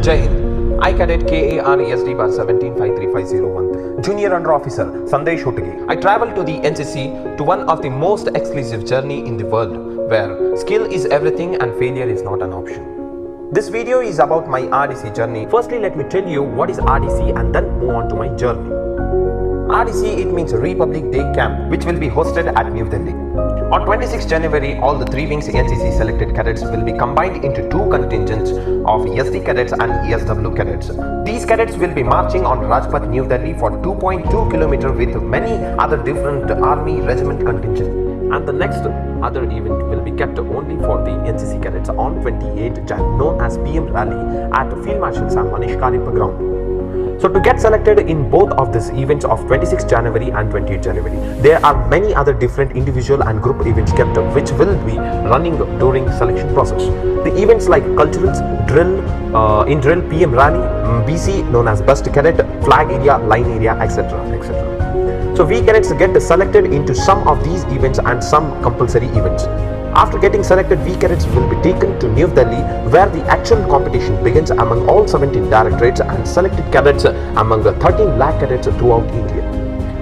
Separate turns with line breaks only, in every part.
Jai Hind. I Cadet KARESD bar 175350 Junior Under Officer Sandesh Hutagi. I traveled to the Ncc to one of the most exclusive journey in the world where skill is everything and failure is not an option. This video is about my RDC journey. Firstly, let me tell you what is RDC and then move on to my journey. RDC, it means Republic Day Camp, which will be hosted at New Delhi. On 26 January, all the 3 wings NCC selected cadets will be combined into 2 contingents of SD cadets and ESW cadets. These cadets will be marching on Rajpath, New Delhi for 2.2 km with many other different army regiment contingents. And the next other event will be kept only for the NCC cadets on 28 Jan, known as PM Rally at Field Marshal Sam Manish Karippa ground. So to get selected in both of these events of 26 January and 28 January, there are many other different individual and group events kept which will be running during selection process. The events like culturals, drill, in drill PM Rally, BC known as Bust Cadet, Flag Area, Line Area, etc. etc. So we cadets get selected into some of these events and some compulsory events. After getting selected, we cadets will be taken to New Delhi where the actual competition begins among all 17 directorates and selected cadets among 13 lakh cadets throughout India.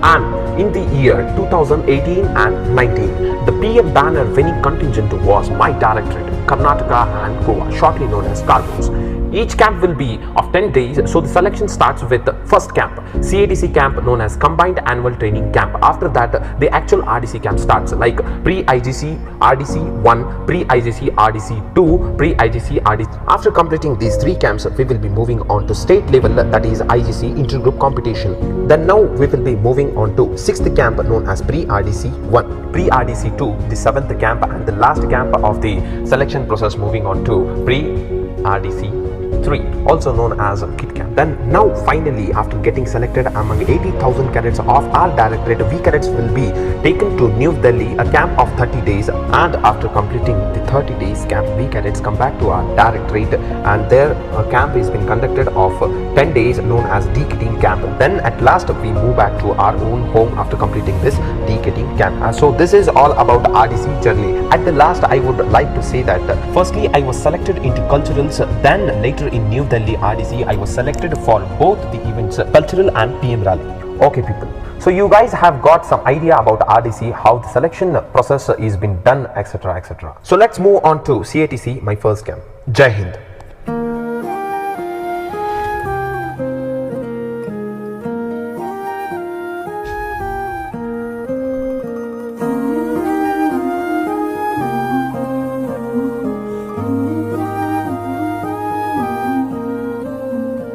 And in the year 2018 and 19, the PM banner winning contingent was my directorate, Karnataka and Goa, shortly known as Cargos. Each camp will be of 10 days, so the selection starts with the first camp, CADC camp known as Combined Annual Training Camp. After that, the actual RDC camp starts like Pre-IGC RDC 1, Pre-IGC RDC 2, Pre-IGC RDC. After completing these 3 camps, we will be moving on to state level, that is IGC intergroup competition. Then now we will be moving on to 6th camp known as Pre-RDC 1, Pre-RDC 2, the 7th camp, and the last camp of the selection process moving on to Pre-RDC 3, also known as Kit Camp. Then now finally, after getting selected among 80,000 cadets of our directorate, we cadets will be taken to New Delhi, a camp of 30 days, and after completing the 30 days camp, we cadets come back to our directorate and there a camp has been conducted of 10 days known as decading camp. Then at last we move back to our own home after completing this decading camp. So this is all about RDC journey. At the last, I would like to say that firstly I was selected into culturals, then later in New Delhi RDC I was selected for both the events, cultural and PM Rally. Okay people, so you guys have got some idea about RDC, how the selection process is been done, etc. etc. So let's move on to CATC, my first camp. Jai Hind.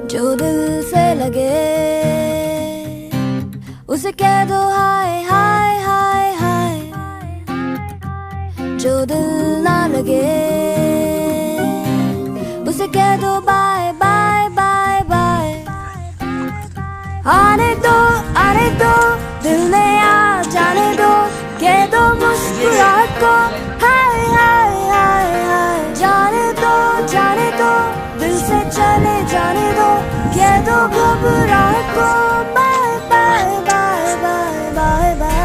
जो दिल से लगे उसे कह दो हाय हाय हाय हाय, जो दिल ना लगे उसे कह दो बाय बाय बाय बाय। आने दो दिल में आ जाने दो, कह दो मुस्कुराहट को हाय हाय हाय हाय। जाने दो दिल से चले जाने दो, कह दो घबराहट को bye bye bye bye bye bye.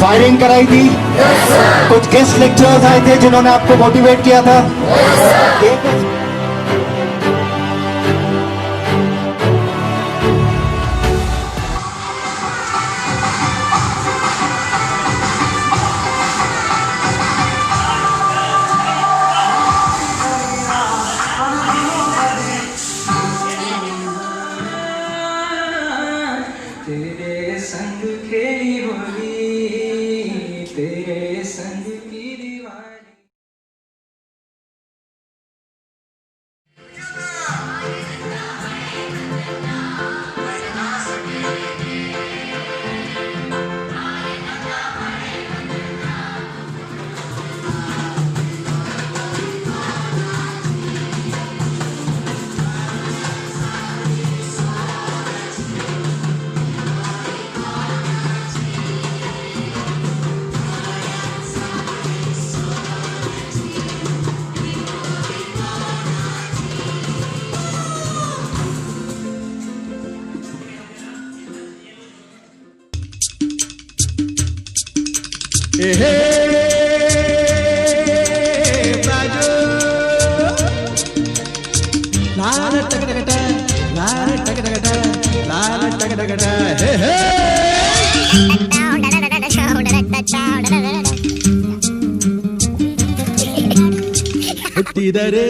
Firing कराई थी? कुछ गेस्ट लेक्चरर्स आए थे जिन्होंने आपको मोटिवेट किया था? एक
तेरे संग खेली होली, तेरे संग की दीवानी।
ಹುಟ್ಟಿದರೆ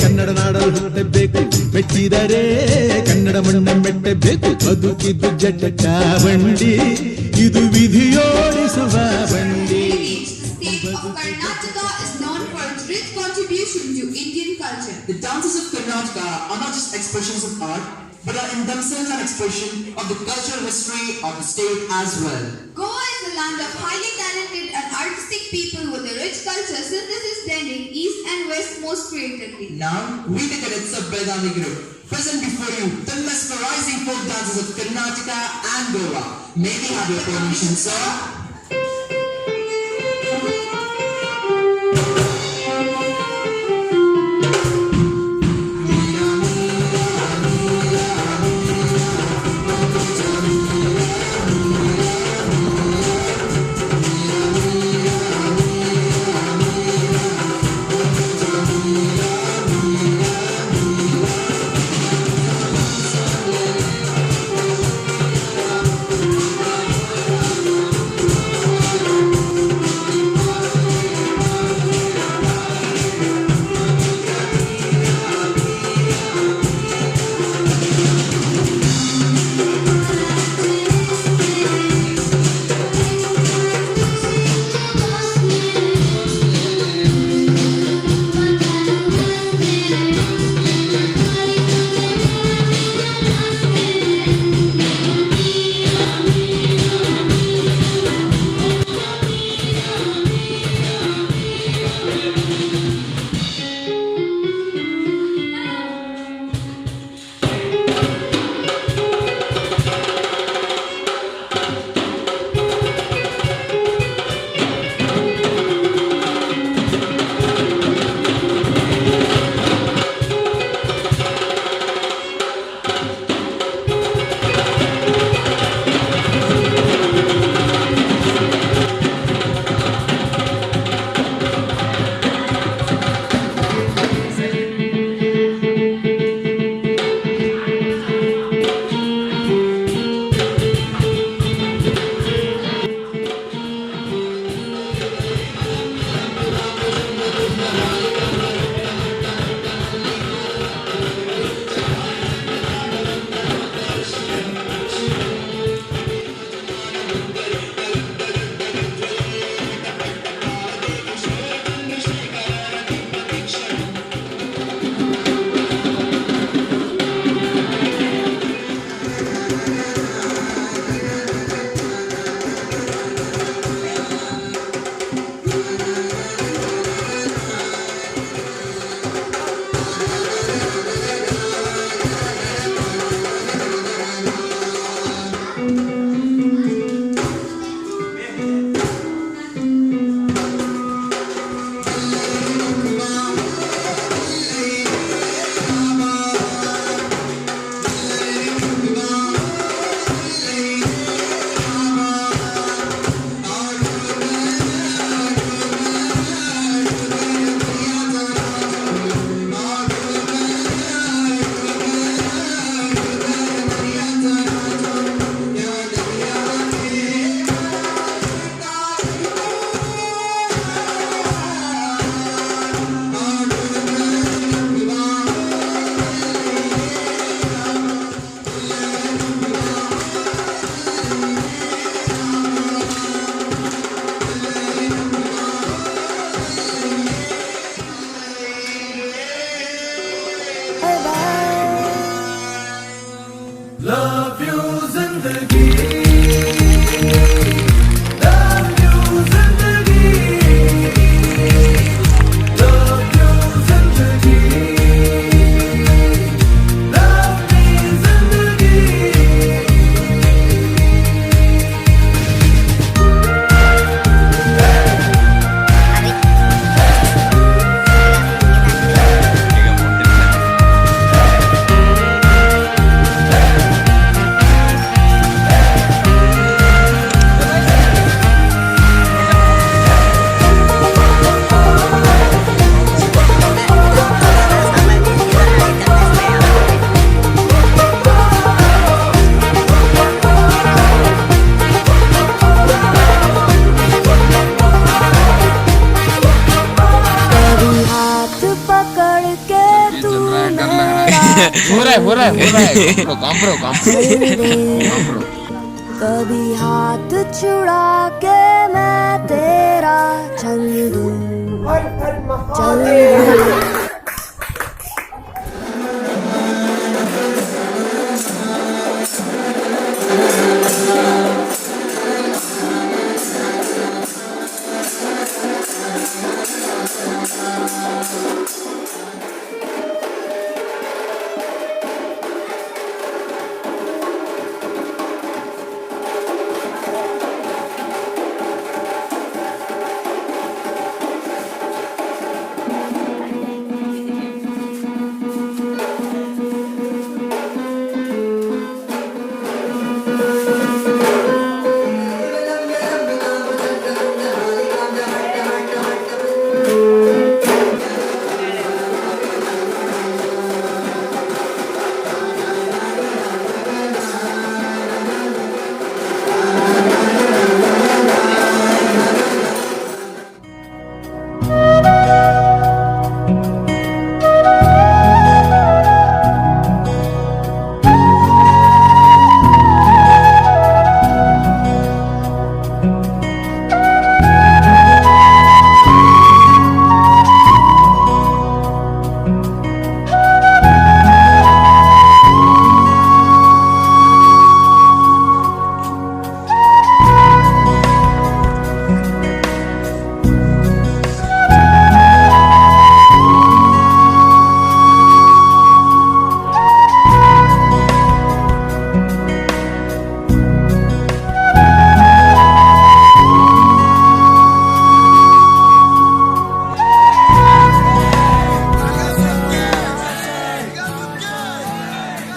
ಕನ್ನಡ ನಾಡಲು ಹುಟ್ಟಬೇಕು, ಮೆಚ್ಚಿದರೆ ಕನ್ನಡ ಮಣ್ಣ ಮೆಟ್ಟಬೇಕು. ಬದುಕಿದ್ದು ಜಟಕ ಬಂಡಿ, ಇದು ವಿಧಿಯೋಡಿಸುವ ಬಂಡಿ.
The state of Karnataka is known for its rich contribution to Indian culture.
The dances of Karnataka are not just expressions of art, but are in themselves an expression of the cultural history of the state as well.
Goa is a land of highly talented and artistic people with a rich culture synthesis blending east and west most creatively.
Now, we the cadets of Bedani Group present before you the mesmerizing folk dances of Karnataka and Goa. May we have your permission, sir?
हो रहा है कॉम्प्रो
कभी हाथ छुड़ा के मैं तेरा चल दूं चल दूं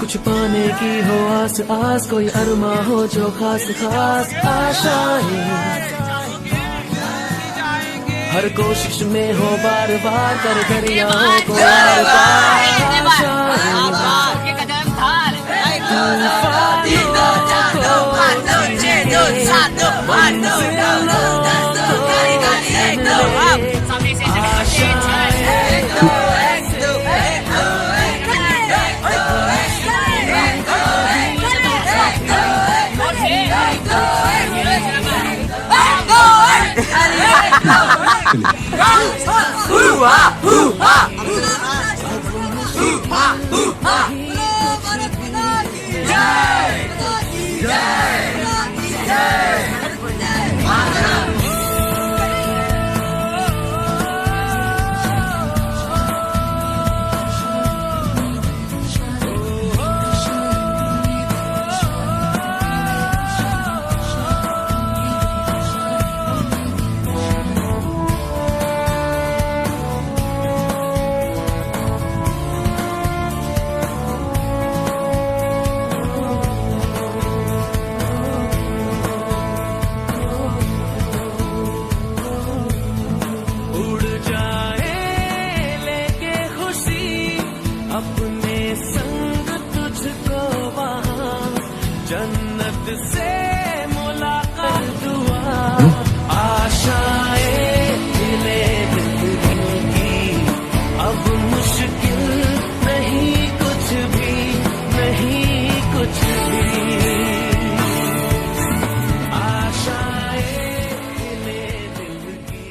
कुछ पाने की हो आस आस, कोई अरमा हो जो खास खास आशाएं, हर कोशिश में हो बार बार कर दरियाओं को पार अपने संग तुझको वहाँ जन्नत से मुलाकात दुआ आशाएं दिले दिल की अब मुश्किल नहीं कुछ भी नहीं कुछ भी आशाएं दिले दिल की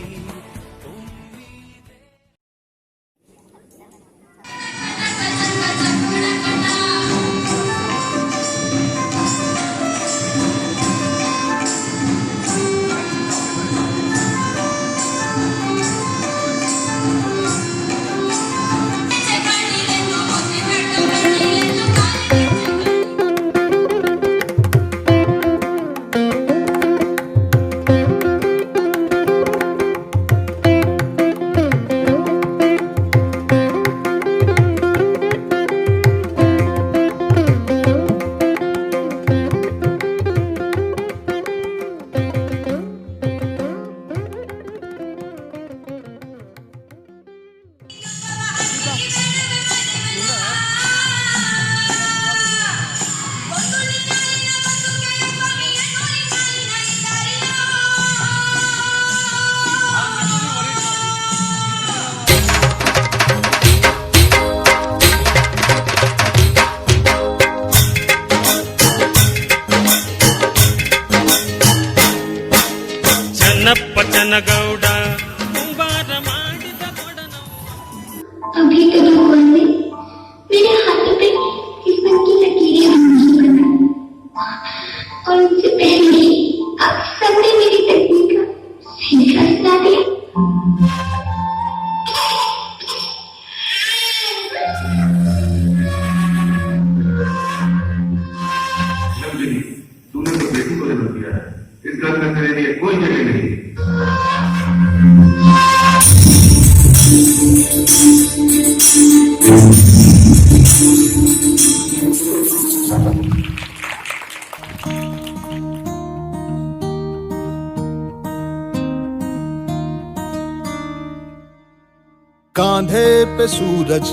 कांधे पे सूरज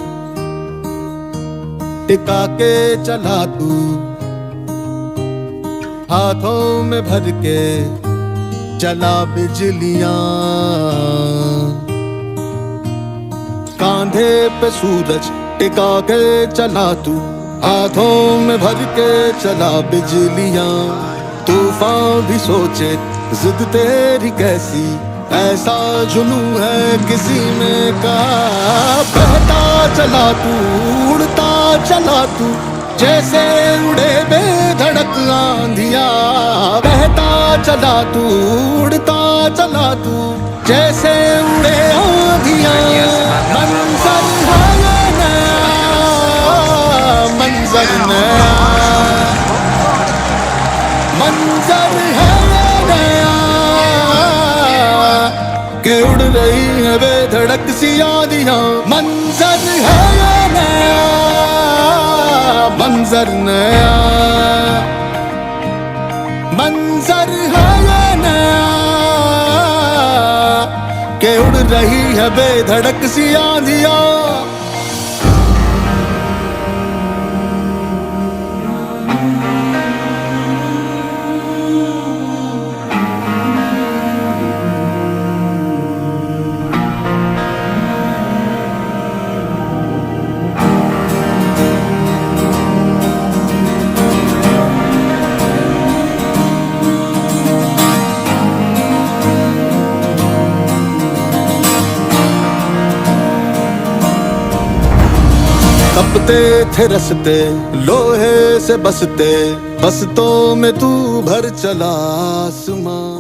टिका के चला तू, हाथों में भर के चला बिजलियां। कांधे पे सूरज टिका के चला तू, हाथों में भर के चला बिजलियां। तूफान भी सोचे जिद तेरी कैसी, ऐसा जुनू है किसी में का। बहता चला तू, उड़ता चला तू, जैसे उड़े बेधड़क आंधिया। बहता चला तू, उड़ता चला तू, जैसे उड़े आंधिया। मंजर है नया, मंजर नया, मंजर है नया के उड़ रही है बेधड़क सी आंधियां। मंजर है नया, मंजर नया, मंजर है नया के उड़ रही है बेधड़क सी आंधियां। तपते थे रस्ते लोहे से बसते, बसतों में तू भर चला आसमां।